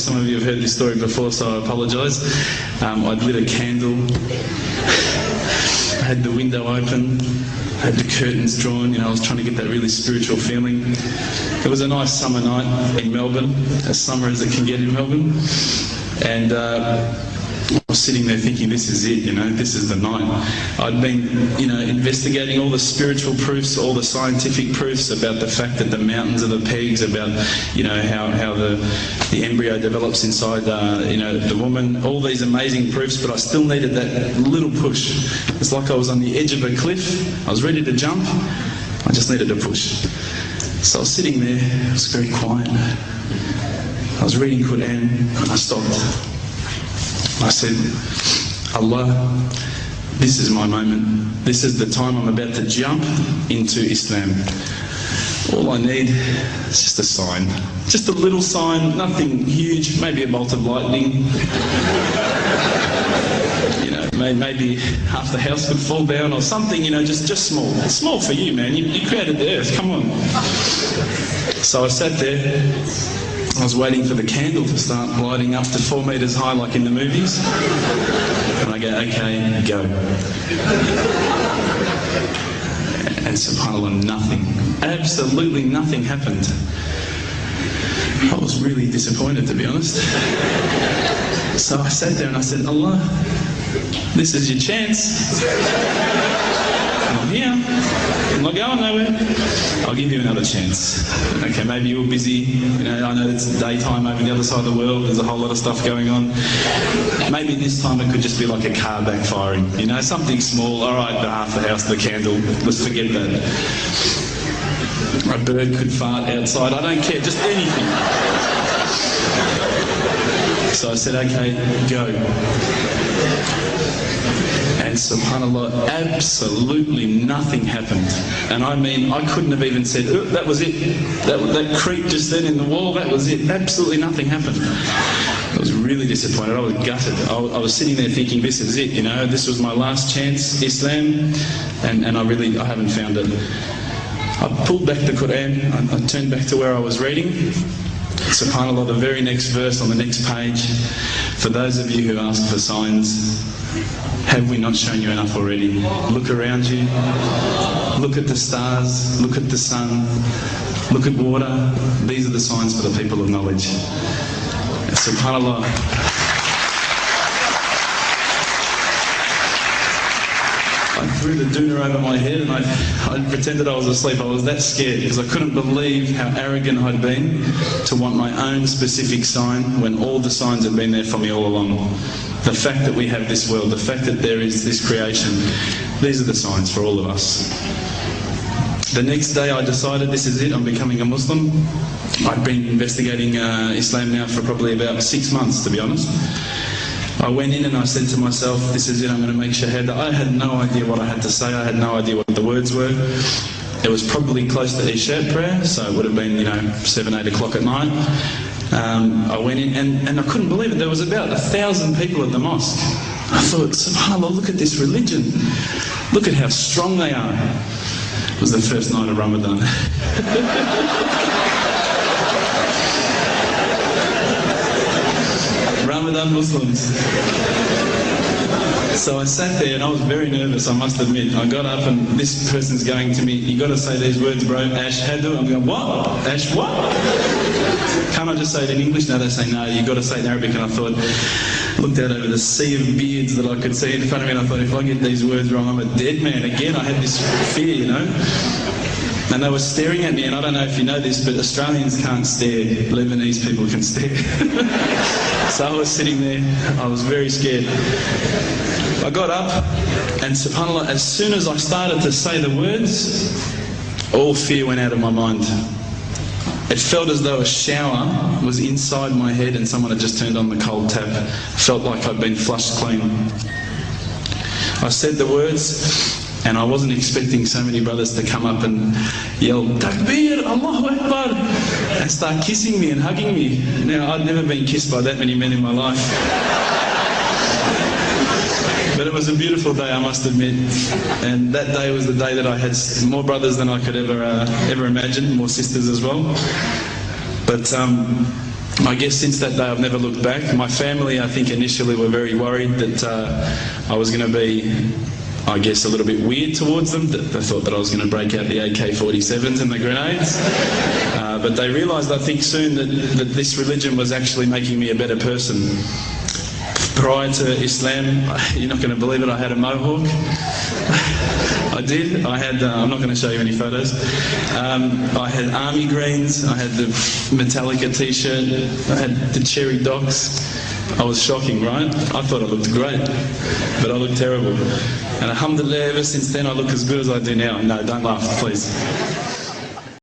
some of you have heard this story before, so I apologise. I'd lit a candle, I had the window open, I had the curtains drawn, I was trying to get that really spiritual feeling. It was a nice summer night in Melbourne, as summer as it can get in Melbourne. And I was sitting there thinking, this is it, this is the night. I'd been, investigating all the spiritual proofs, all the scientific proofs about the fact that the mountains are the pegs, about, how the embryo develops inside, the woman, all these amazing proofs, but I still needed that little push. It's like I was on the edge of a cliff, I was ready to jump, I just needed a push. So I was sitting there, it was very quiet. I was reading Quran, and I stopped. I said, Allah, this is my moment. This is the time I'm about to jump into Islam. All I need is just a sign. Just a little sign, nothing huge, maybe a bolt of lightning. Maybe half the house would fall down or something, just small. It's small for you, man. You created the earth, come on. So I sat there. I was waiting for the candle to start lighting up to 4 metres high like in the movies. And I go, okay, go. And subhanAllah, nothing. Absolutely nothing happened. I was really disappointed, to be honest. So I sat there and I said, Allah, this is your chance. I'm here. I'm not going nowhere. I'll give you another chance. Okay, maybe you're busy. I know it's daytime over the other side of the world. There's a whole lot of stuff going on. Maybe this time it could just be like a car backfiring. Something small. All right, half the house, the candle. Let's forget that. A bird could fart outside. I don't care. Just anything. So I said, okay, go. And subhanAllah, absolutely nothing happened. And I mean, I couldn't have even said, oh, that was it. That creep just then in the wall, that was it. Absolutely nothing happened. I was really disappointed. I was gutted. I was sitting there thinking, this is it, this was my last chance, Islam, and I haven't found it. I pulled back the Quran, I turned back to where I was reading. SubhanAllah, the very next verse on the next page, for those of you who ask for signs, have we not shown you enough already? Look around you, look at the stars, look at the sun, look at water. These are the signs for the people of knowledge. SubhanAllah. I threw the doona over my head and I pretended I was asleep. I was that scared because I couldn't believe how arrogant I'd been to want my own specific sign when all the signs had been there for me all along. The fact that we have this world, the fact that there is this creation, these are the signs for all of us. The next day I decided this is it, I'm becoming a Muslim. I'd been investigating Islam now for probably about 6 months, to be honest. I went in and I said to myself, this is it, I'm going to make shahada. I had no idea what I had to say, I had no idea what the words were. It was probably close to Isha prayer, so it would have been, 7, 8 o'clock at night. I went in and I couldn't believe it, there was about 1,000 people at the mosque. I thought, subhanAllah, look at this religion. Look at how strong they are. It was the first night of Ramadan. Ramadan Muslims. So I sat there and I was very nervous, I must admit. I got up and this person's going to me, you got to say these words, bro, Ashhadu. I'm going, what? Ash what? Can't I just say it in English? No, they say, no, you got to say it in Arabic. And I thought, looked out over the sea of beards that I could see in front of me and I thought, if I get these words wrong, I'm a dead man. Again, I had this fear, And they were staring at me, and I don't know if you know this, but Australians can't stare. Lebanese people can stare. So I was sitting there, I was very scared. I got up, and subhanAllah, as soon as I started to say the words, all fear went out of my mind. It felt as though a shower was inside my head and someone had just turned on the cold tap. It felt like I'd been flushed clean. I said the words, and I wasn't expecting so many brothers to come up and yell, Takbir, Allahu Akbar, and start kissing me and hugging me. Now, I'd never been kissed by that many men in my life. But it was a beautiful day, I must admit. And that day was the day that I had more brothers than I could ever imagine, more sisters as well. But I guess since that day I've never looked back. My family, I think, initially were very worried that I was going to be, I guess, a little bit weird towards them. They thought that I was going to break out the AK-47s and the grenades. But they realised, I think, soon that this religion was actually making me a better person. Prior to Islam, you're not going to believe it, I had a mohawk. I did. I had, I'm not going to show you any photos. I had army greens, I had the Metallica t-shirt, I had the cherry docs. I was shocking, right? I thought I looked great, but I looked terrible. And alhamdulillah, ever since then I look as good as I do now. No, don't laugh, please.